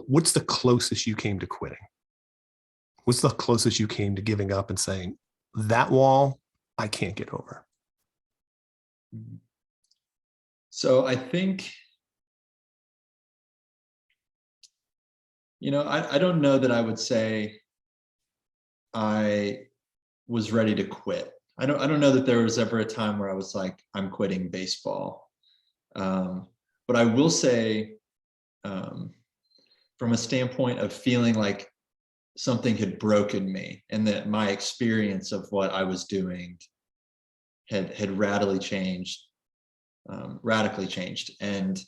what's the closest you came to quitting? What's the closest you came to giving up and saying, that wall, I can't get over? So I think, I don't know that I would say I was ready to quit. I don't know that there was ever a time where I was like, I'm quitting baseball. But I will say, from a standpoint of feeling like something had broken me and that my experience of what I was doing had radically changed. And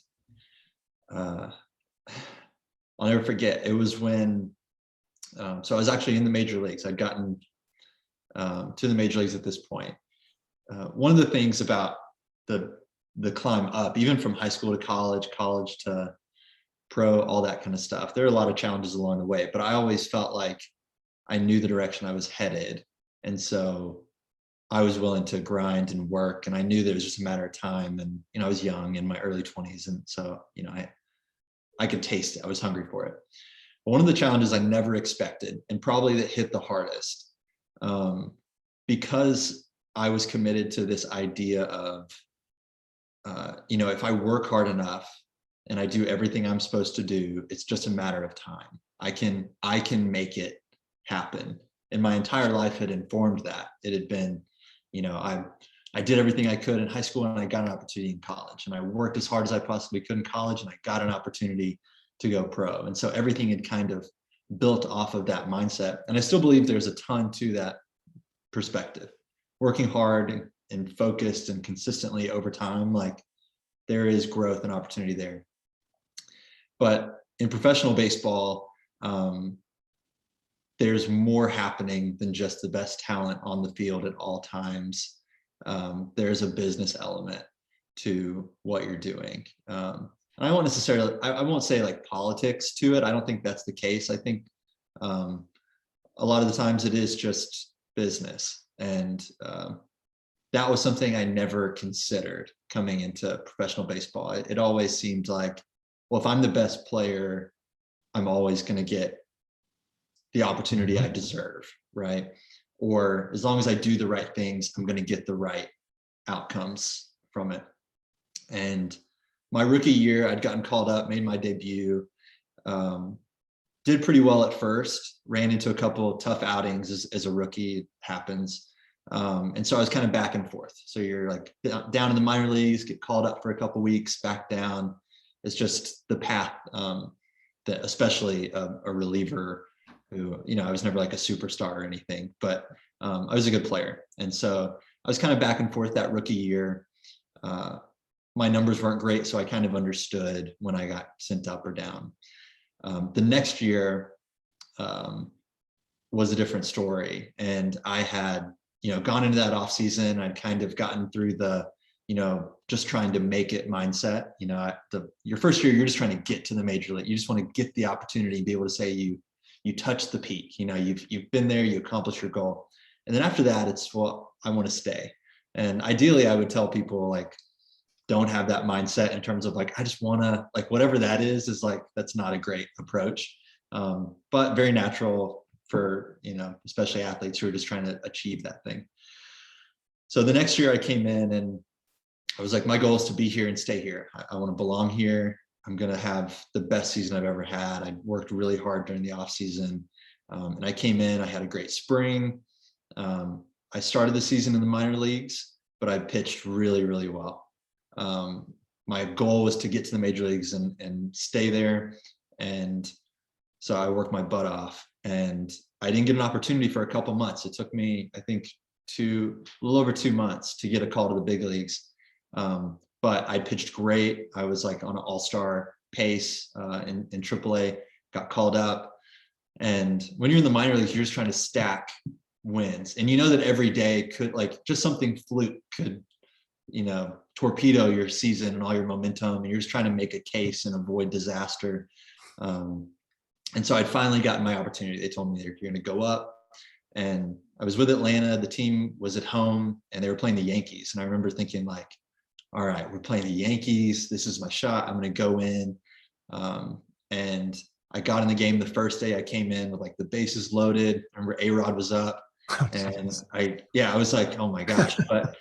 I'll never forget, it was when, so I was actually in the major leagues. I'd gotten to the major leagues at this point. One of the things about the climb up, even from high school to college to pro, all that kind of stuff, there are a lot of challenges along the way, but I always felt like I knew the direction I was headed. And so I was willing to grind and work, and I knew that it was just a matter of time. And, I was young, in my early 20s. And so, I could taste it. I was hungry for it. But one of the challenges I never expected, and probably that hit the hardest, because I was committed to this idea of, if I work hard enough and I do everything I'm supposed to do, it's just a matter of time. I can make it happen. And my entire life had informed that. It had been, I did everything I could in high school, and I got an opportunity in college, and I worked as hard as I possibly could in college, and I got an opportunity to go pro. And so everything had kind of built off of that mindset. And I still believe there's a ton to that perspective. Working hard and focused and consistently over time, like, there is growth and opportunity there. But in professional baseball, there's more happening than just the best talent on the field at all times. There's a business element to what you're doing. And I won't necessarily, I won't say like politics to it. I don't think that's the case. I think a lot of the times it is just business. And that was something I never considered coming into professional baseball. It always seemed like, well, if I'm the best player, I'm always going to get the opportunity I deserve, right? Or as long as I do the right things, I'm going to get the right outcomes from it. And my rookie year, I'd gotten called up, made my debut, did pretty well at first, ran into a couple of tough outings as a rookie, it happens. And so I was kind of back and forth. So you're like down in the minor leagues, get called up for a couple of weeks, back down. It's just the path that, especially a reliever who, I was never like a superstar or anything, but I was a good player. And so I was kind of back and forth that rookie year. My numbers weren't great, so I kind of understood when I got sent up or down. The next year was a different story. And I had, gone into that off season. I'd kind of gotten through the, just trying to make it mindset. Your first year, you're just trying to get to the major league. You just want to get the opportunity and be able to say you touched the peak. You've been there, you accomplished your goal. And then after that, it's, well, I want to stay. And ideally, I would tell people, like, don't have that mindset in terms of like, I just want to, like, whatever that is like, that's not a great approach. But very natural for, especially athletes who are just trying to achieve that thing. So the next year I came in and I was like, my goal is to be here and stay here. I want to belong here. I'm going to have the best season I've ever had. I worked really hard during the off season. And I came in, I had a great spring. I started the season in the minor leagues, but I pitched really, really well. My goal was to get to the major leagues and stay there. And so I worked my butt off, and I didn't get an opportunity for a couple months. It took me, I think, a little over 2 months to get a call to the big leagues. But I pitched great. I was like on an all-star pace in AAA, got called up. And when you're in the minor leagues, you're just trying to stack wins. And you know that every day could, like, just something fluke could, torpedo your season and all your momentum. And you're just trying to make a case and avoid disaster. And so I'd finally gotten my opportunity. They told me you're going to go up. And I was with Atlanta. The team was at home and they were playing the Yankees. And I remember thinking, like, all right, we're playing the Yankees. This is my shot. I'm going to go in. And I got in the game the first day. I came in with like the bases loaded. I remember A-Rod was up. And I was like, oh my gosh. But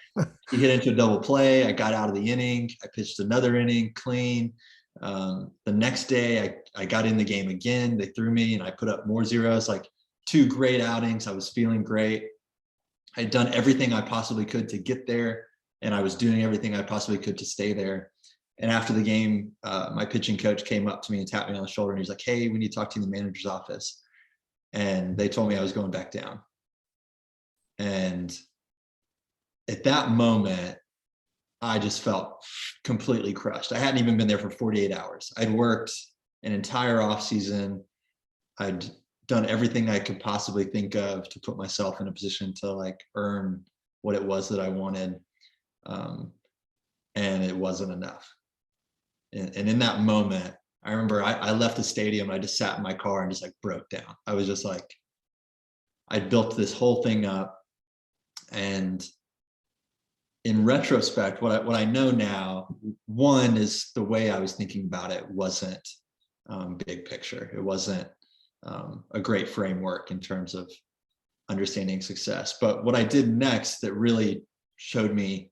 he hit into a double play. I got out of the inning. I pitched another inning clean. The next day I got in the game again. They threw me and I put up more zeros, like 2 great outings. I was feeling great. I had done everything I possibly could to get there, and I was doing everything I possibly could to stay there. And after the game, my pitching coach came up to me and tapped me on the shoulder, and he's like, hey, we need to talk to you in the manager's office. And they told me I was going back down. And at that moment, I just felt completely crushed. I hadn't even been there for 48 hours. I'd worked an entire off season. I'd done everything I could possibly think of to put myself in a position to like earn what it was that I wanted. And it wasn't enough. And in that moment, I remember I left the stadium. I just sat in my car and just like broke down. I was just like, I built this whole thing up. And in retrospect, what I know now, one is the way I was thinking about it wasn't big picture. It wasn't a great framework in terms of understanding success. But what I did next that really showed me,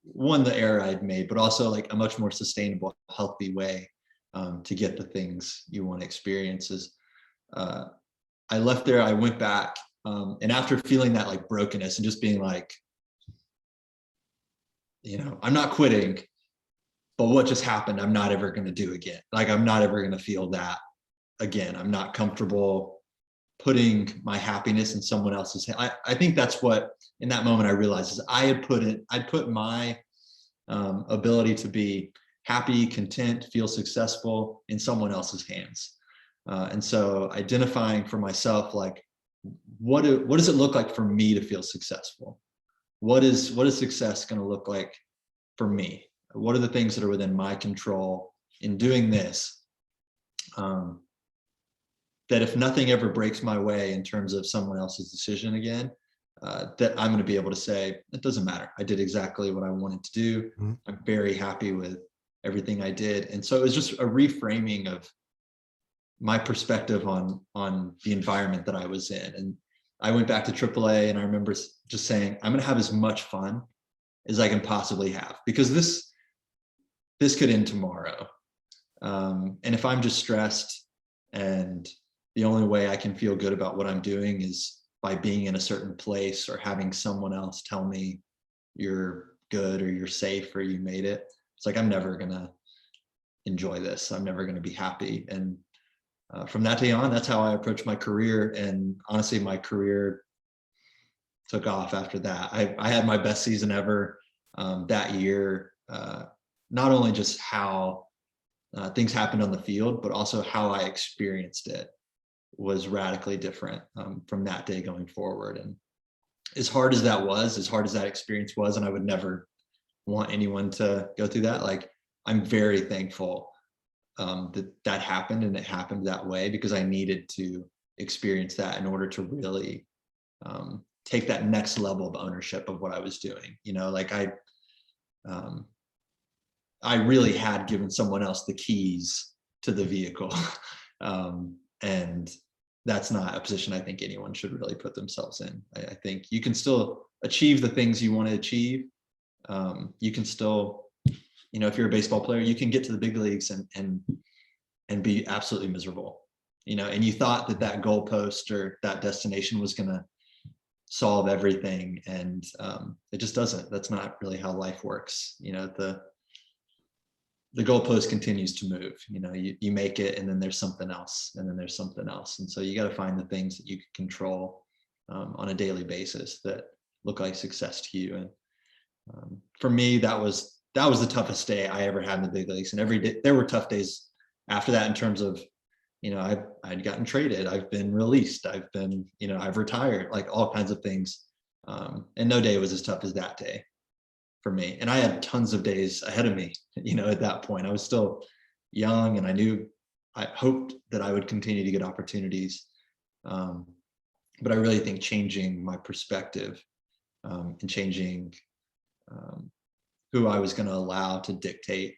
one, the error I'd made, but also like a much more sustainable, healthy way to get the things you want to experience is I left there, I went back, and after feeling that like brokenness and just being like, I'm not quitting, but what just happened, I'm not ever going to do again. Like, I'm not ever going to feel that again. I'm not comfortable putting my happiness in someone else's hand. I think that's what, in that moment, I realized is I'd put my ability to be happy, content, feel successful in someone else's hands. And so identifying for myself, like, what does it look like for me to feel successful? What is success going to look like for me? What are the things that are within my control in doing this? That if nothing ever breaks my way in terms of someone else's decision again, that I'm going to be able to say, it doesn't matter. I did exactly what I wanted to do. Mm-hmm. I'm very happy with everything I did. And so it was just a reframing of my perspective on the environment that I was in. And I went back to AAA, and I remember just saying, I'm going to have as much fun as I can possibly have, because this could end tomorrow. And if I'm just stressed and the only way I can feel good about what I'm doing is by being in a certain place or having someone else tell me you're good or you're safe or you made it, it's like, I'm never going to enjoy this. I'm never going to be happy. And from that day on, that's how I approached my career. And honestly, my career took off after that. I had my best season ever that year. Not only just how things happened on the field, but also how I experienced it was radically different from that day going forward. And as hard as that experience was, and I would never want anyone to go through that, like, I'm very thankful that happened, and it happened that way because I needed to experience that in order to really take that next level of ownership of what I was doing. Like I really had given someone else the keys to the vehicle. And that's not a position I think anyone should really put themselves in. I think you can still achieve the things you want to achieve. You can still, if you're a baseball player, you can get to the big leagues and be absolutely miserable, and you thought that goalpost or that destination was going to solve everything. And it just doesn't. That's not really how life works. The goalpost continues to move. You make it, and then there's something else, and then there's something else. And so you got to find the things that you can control on a daily basis that look like success to you. And for me, that was the toughest day I ever had in the big leagues. And every day there were tough days after that in terms of, I'd gotten traded, I've been released, I've been, I've retired, like all kinds of things. And no day was as tough as that day for me. And I had tons of days ahead of me, at that point. I was still young, and I hoped that I would continue to get opportunities. But I really think changing my perspective and changing who I was going to allow to dictate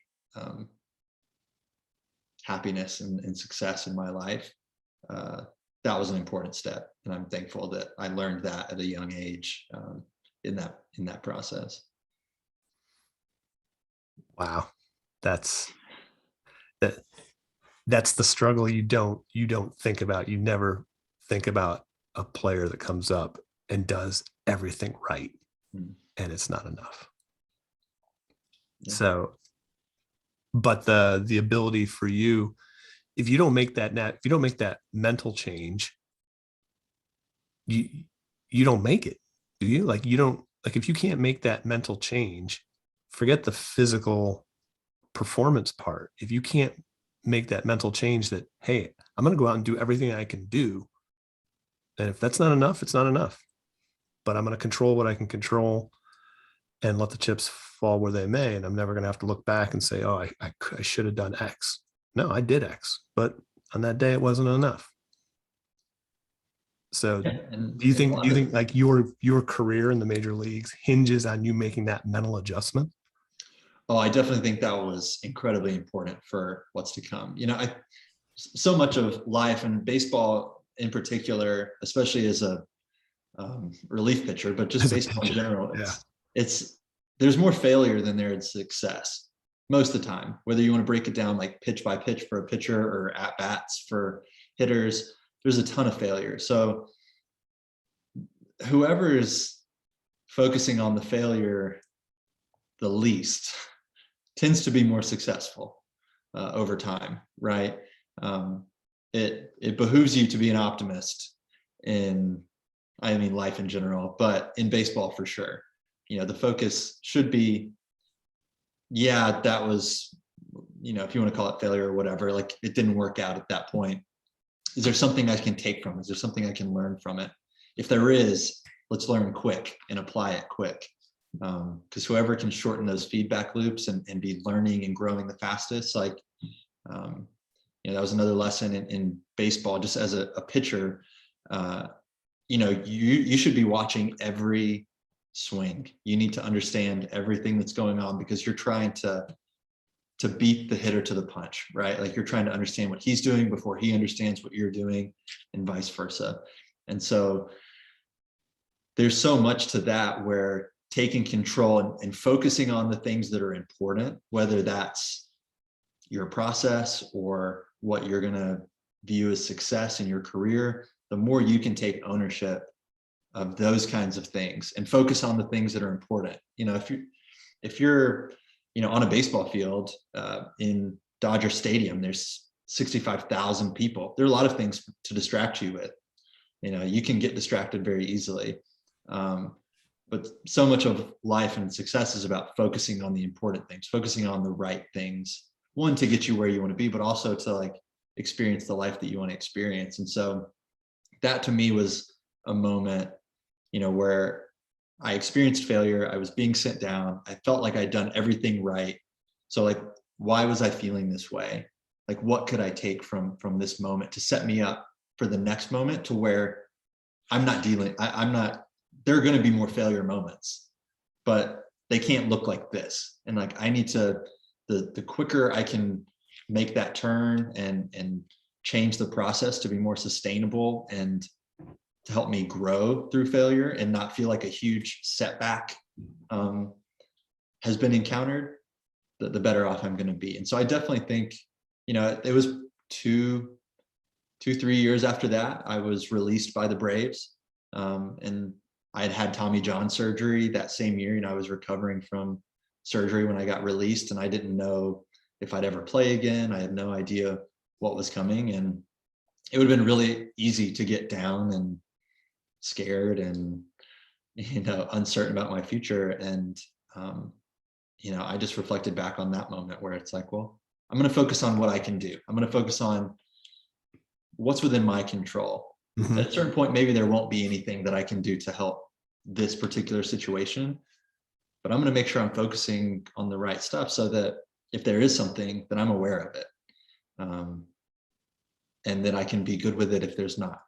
happiness and success in my life, that was an important step. And I'm thankful that I learned that at a young age, in that process. Wow. That's that that's the struggle you don't think about. You never think about a player that comes up and does everything right, and it's not enough. Yeah. So, but the ability for you, if you don't make that mental change, you don't make it, do you? Like, you don't, like, if you can't make that mental change, forget the physical performance part. If you can't make that mental change that, hey, I'm going to go out and do everything I can do, and if that's not enough, it's not enough. But I'm going to control what I can control and let the chips fall where they may. And I'm never going to have to look back and say, oh, I should have done X. No, I did X, but on that day it wasn't enough. So And do you think like your career in the major leagues hinges on you making that mental adjustment? Oh, I definitely think that was incredibly important for what's to come. So much of life and baseball in particular, especially as a relief pitcher, but just baseball in general, it's there's more failure than there is success most of the time. Whether you want to break it down like pitch by pitch for a pitcher or at bats for hitters, there's a ton of failure. So whoever is focusing on the failure the least tends to be more successful over time, right? It behooves you to be an optimist in, I mean, life in general, but in baseball for sure. The focus should be, yeah, that was, if you want to call it failure or whatever, like it didn't work out at that point. Is there something I can take from it? Is there something I can learn from it? If there is, let's learn quick and apply it quick. Because whoever can shorten those feedback loops and be learning and growing the fastest, like, that was another lesson in baseball, just as a pitcher, you should be watching every swing. You need to understand everything that's going on because you're trying to beat the hitter to the punch, right? Like you're trying to understand what he's doing before he understands what you're doing and vice versa. And so there's so much to that where taking control and focusing on the things that are important, whether that's your process or what you're going to view as success in your career, the more you can take ownership of those kinds of things and focus on the things that are important. If you're on a baseball field in Dodger Stadium, there's 65,000 people. There are a lot of things to distract you with. You can get distracted very easily. But so much of life and success is about focusing on the important things, focusing on the right things, one, to get you where you want to be, but also to like experience the life that you want to experience. And so that to me was a moment, where I experienced failure. I was being sent down. I felt like I'd done everything right. So like, why was I feeling this way? Like, what could I take from this moment to set me up for the next moment to where I'm not there are going to be more failure moments, but they can't look like this. And like, I need to, the quicker I can make that turn and change the process to be more sustainable and to help me grow through failure and not feel like a huge setback has been encountered, the better off I'm going to be. And so I definitely think, it was 3 years after that, I was released by the Braves. And I had had Tommy John surgery that same year. I was recovering from surgery when I got released, and I didn't know if I'd ever play again. I had no idea what was coming, and it would have been really easy to get down and scared and, uncertain about my future. And, I just reflected back on that moment where it's like, well, I'm going to focus on what I can do. I'm going to focus on what's within my control. Mm-hmm. At a certain point, maybe there won't be anything that I can do to help this particular situation, but I'm going to make sure I'm focusing on the right stuff so that if there is something, then I'm aware of it. And then I can be good with it if there's not.